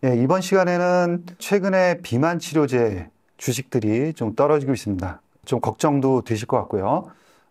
예, 이번 시간에는 최근에 비만 치료제 주식들이 좀 떨어지고 있습니다. 좀 걱정도 되실 것 같고요.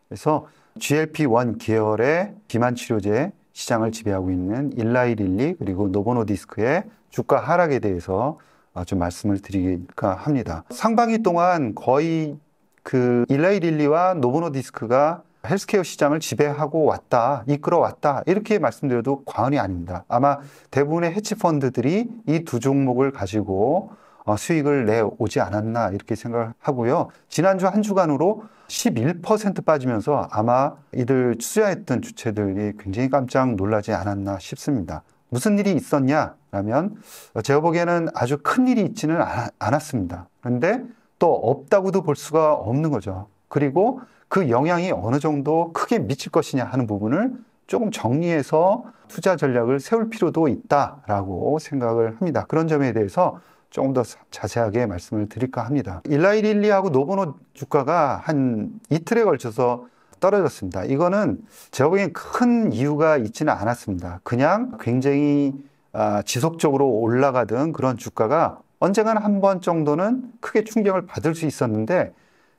그래서 GLP-1 계열의 비만 치료제 시장을 지배하고 있는 일라이릴리 그리고 노보노디스크의 주가 하락에 대해서 좀 말씀을 드릴까 합니다. 상반기 동안 거의 그 일라이릴리와 노보노디스크가 헬스케어 시장을 지배하고 왔다, 이끌어 왔다, 이렇게 말씀드려도 과언이 아닙니다. 아마 대부분의 헤지펀드들이 이 두 종목을 가지고 수익을 내오지 않았나, 이렇게 생각하고요. 지난주 한 주간으로 11% 빠지면서 아마 이들 투자했던 주체들이 굉장히 깜짝 놀라지 않았나 싶습니다. 무슨 일이 있었냐라면 제가 보기에는 아주 큰 일이 있지는 않았습니다. 그런데 또 없다고도 볼 수가 없는 거죠. 그리고 그 영향이 어느 정도 크게 미칠 것이냐 하는 부분을 조금 정리해서 투자 전략을 세울 필요도 있다라고 생각을 합니다. 그런 점에 대해서 조금 더 자세하게 말씀을 드릴까 합니다. 일라이릴리하고 노보노 주가가 한 이틀에 걸쳐서 떨어졌습니다. 이거는 제가 보기엔 큰 이유가 있지는 않았습니다. 그냥 굉장히 지속적으로 올라가던 그런 주가가 언젠가는 한 번 정도는 크게 충격을 받을 수 있었는데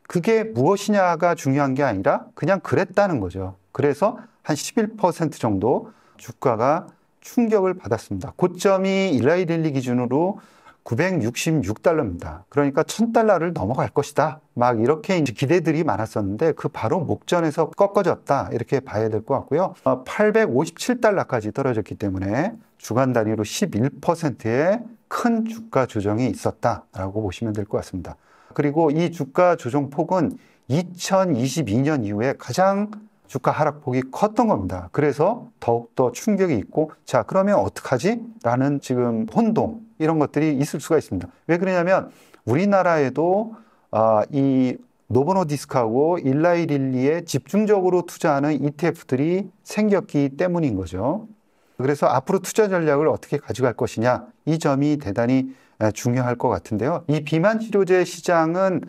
그게 무엇이냐가 중요한 게 아니라 그냥 그랬다는 거죠. 그래서 한 11% 정도 주가가 충격을 받았습니다. 고점이 일라이릴리 기준으로 966달러입니다. 그러니까 1000달러를 넘어갈 것이다. 막 이렇게 이제 기대들이 많았었는데 그 바로 목전에서 꺾어졌다. 이렇게 봐야 될 것 같고요. 857달러까지 떨어졌기 때문에 주간 단위로 11%의 큰 주가 조정이 있었다라고 보시면 될 것 같습니다. 그리고 이 주가 조정 폭은 2022년 이후에 가장 주가 하락폭이 컸던 겁니다. 그래서 더욱더 충격이 있고, 자, 그러면 어떡하지? 라는 지금 혼동, 이런 것들이 있을 수가 있습니다. 왜 그러냐면, 우리나라에도 이 노보노디스크하고 일라이릴리에 집중적으로 투자하는 ETF들이 생겼기 때문인 거죠. 그래서 앞으로 투자 전략을 어떻게 가져갈 것이냐, 이 점이 대단히 중요할 것 같은데요. 이 비만 치료제 시장은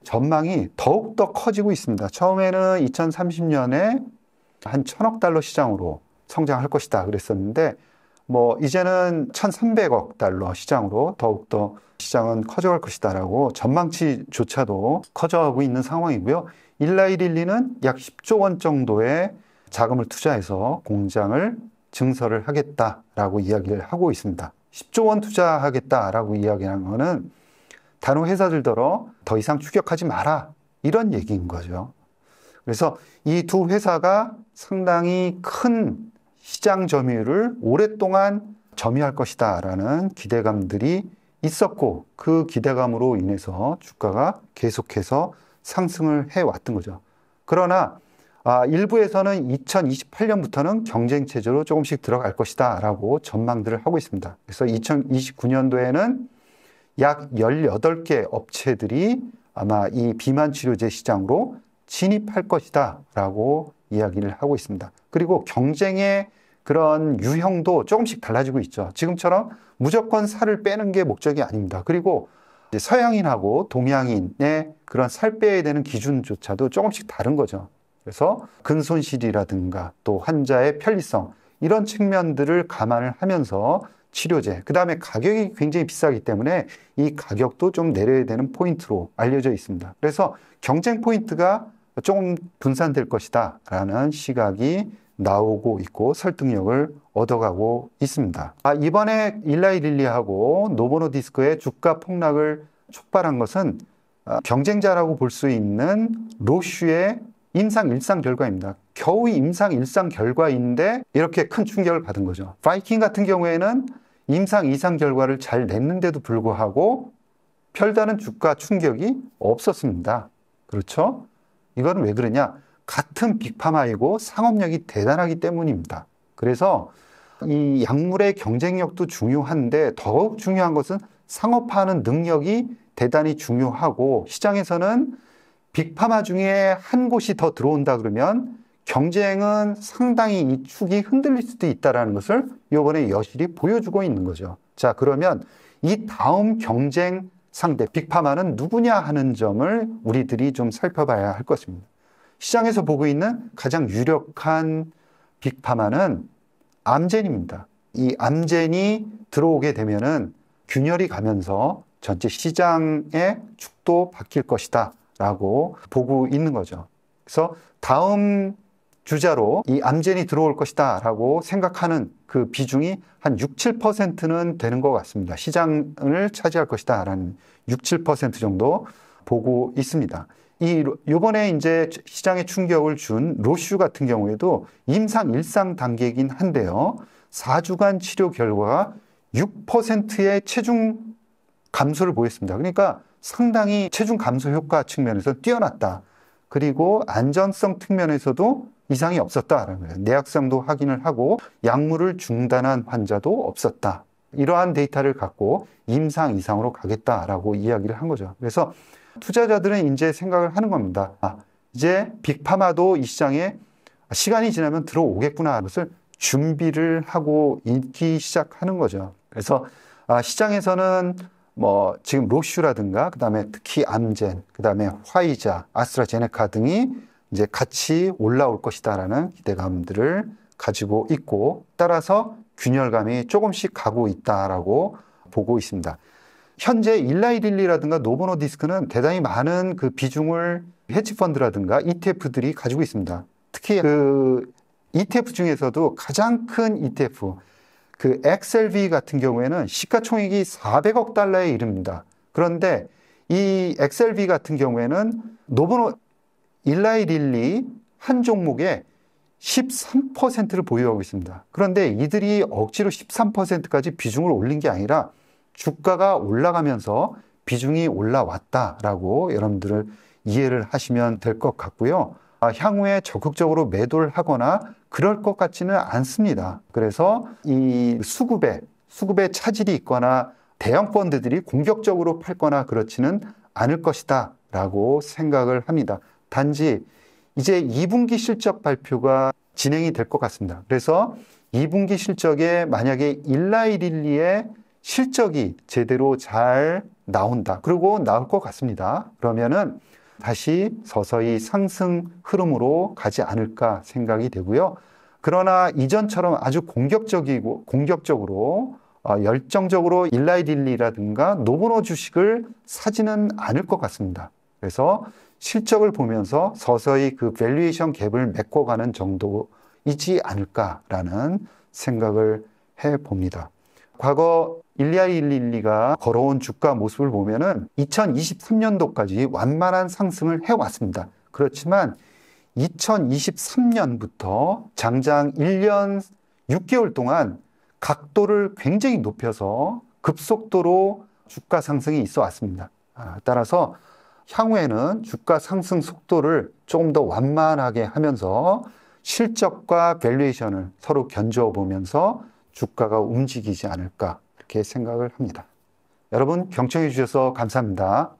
전망이 더욱더 커지고 있습니다. 처음에는 2030년에 한 1000억 달러 시장으로 성장할 것이다 그랬었는데 이제는 1300억 달러 시장으로 더욱더 시장은 커져갈 것이다라고 전망치조차도 커져가고 있는 상황이고요. 일라이릴리는 약 10조 원 정도의 자금을 투자해서 공장을 증설을 하겠다라고 이야기를 하고 있습니다. 10조 원 투자하겠다라고 이야기하는 거는 다른 회사들더러 더 이상 추격하지 마라, 이런 얘기인 거죠. 그래서 이 두 회사가 상당히 큰 시장 점유율을 오랫동안 점유할 것이다라는 기대감들이 있었고 그 기대감으로 인해서 주가가 계속해서 상승을 해왔던 거죠. 그러나 일부에서는 2028년부터는 경쟁체제로 조금씩 들어갈 것이다 라고 전망들을 하고 있습니다. 그래서 2029년도에는 약 18개 업체들이 아마 이 비만 치료제 시장으로 진입할 것이다 라고 이야기를 하고 있습니다. 그리고 경쟁의 그런 유형도 조금씩 달라지고 있죠. 지금처럼 무조건 살을 빼는 게 목적이 아닙니다. 그리고 서양인하고 동양인의 그런 살 빼야 되는 기준조차도 조금씩 다른 거죠. 그래서 근손실이라든가 또 환자의 편리성, 이런 측면들을 감안을 하면서 치료제, 그 다음에 가격이 굉장히 비싸기 때문에 이 가격도 좀 내려야 되는 포인트로 알려져 있습니다. 그래서 경쟁 포인트가 조금 분산될 것이다 라는 시각이 나오고 있고 설득력을 얻어가고 있습니다. 이번에 일라이릴리하고 노보노디스크의 주가 폭락을 촉발한 것은 경쟁자라고 볼 수 있는 로슈의 임상 1상 결과입니다. 겨우 임상 1상 결과인데 이렇게 큰 충격을 받은 거죠. 바이킹 같은 경우에는 임상 2상 결과를 잘 냈는데도 불구하고 별다른 주가 충격이 없었습니다. 그렇죠? 이건 왜 그러냐? 같은 빅파마이고 상업력이 대단하기 때문입니다. 그래서 이 약물의 경쟁력도 중요한데 더욱 중요한 것은 상업화하는 능력이 대단히 중요하고 시장에서는 빅파마 중에 한 곳이 더 들어온다 그러면 경쟁은 상당히 이 축이 흔들릴 수도 있다는 것을 이번에 여실히 보여주고 있는 거죠. 자, 그러면 이 다음 경쟁 상대 빅파마는 누구냐 하는 점을 우리들이 좀 살펴봐야 할 것입니다. 시장에서 보고 있는 가장 유력한 빅파마는 암젠입니다. 이 암젠이 들어오게 되면은 균열이 가면서 전체 시장의 축도 바뀔 것이다 라고 보고 있는 거죠. 그래서 다음 주자로 이 암젠이 들어올 것이다 라고 생각하는 그 비중이 한 6, 7%는 되는 것 같습니다. 시장을 차지할 것이다 라는 6, 7% 정도 보고 있습니다. 요번에 이제 시장에 충격을 준 로슈 같은 경우에도 임상 1상 단계이긴 한데요. 4주간 치료 결과가 6%의 체중 감소를 보였습니다. 그러니까 상당히 체중 감소 효과 측면에서 뛰어났다. 그리고 안전성 측면에서도 이상이 없었다라는 거예요. 내약성도 확인을 하고 약물을 중단한 환자도 없었다. 이러한 데이터를 갖고 임상 이상으로 가겠다라고 이야기를 한 거죠. 그래서 투자자들은 이제 생각을 하는 겁니다. 이제 빅파마도 이 시장에 시간이 지나면 들어오겠구나. 그것을 준비를 하고 있기 시작하는 거죠. 그래서 시장에서는 뭐 지금 로슈라든가 그다음에 특히 암젠, 그다음에 화이자, 아스트라제네카 등이 이제 같이 올라올 것이다라는 기대감들을 가지고 있고 따라서 균열감이 조금씩 가고 있다라고 보고 있습니다. 현재 일라이 릴리라든가 노보노디스크는 대단히 많은 그 비중을 헤지펀드라든가 ETF들이 가지고 있습니다. 특히 그 ETF 중에서도 가장 큰 ETF, 그 XLV 같은 경우에는 시가총액이 400억 달러에 이릅니다. 그런데 이 XLV 같은 경우에는 일라이 릴리 한 종목에 13%를 보유하고 있습니다. 그런데 이들이 억지로 13%까지 비중을 올린 게 아니라 주가가 올라가면서 비중이 올라왔다라고 여러분들을 이해를 하시면 될 것 같고요. 향후에 적극적으로 매도를 하거나 그럴 것 같지는 않습니다. 그래서 이 수급에 차질이 있거나 대형 펀드들이 공격적으로 팔거나 그렇지는 않을 것이다 라고 생각을 합니다. 단지 이제 2분기 실적 발표가 진행이 될 것 같습니다. 그래서 2분기 실적에 만약에 일라이 릴리의 실적이 제대로 잘 나온다. 그리고 나올 것 같습니다. 그러면은 다시 서서히 상승 흐름으로 가지 않을까 생각이 되고요. 그러나 이전처럼 아주 공격적으로 열정적으로 일라이 릴리라든가 노보노 주식을 사지는 않을 것 같습니다. 그래서 실적을 보면서 서서히 그 밸류에이션 갭을 메꿔가는 정도이지 않을까라는 생각을 해봅니다. 과거 일라이 릴리가 걸어온 주가 모습을 보면은 2023년도까지 완만한 상승을 해왔습니다. 그렇지만 2023년부터 장장 1년 6개월 동안 각도를 굉장히 높여서 급속도로 주가 상승이 있어 왔습니다. 따라서 향후에는 주가 상승 속도를 조금 더 완만하게 하면서 실적과 밸류에이션을 서로 견주어 보면서 주가가 움직이지 않을까 이렇게 생각을 합니다. 여러분 경청해 주셔서 감사합니다.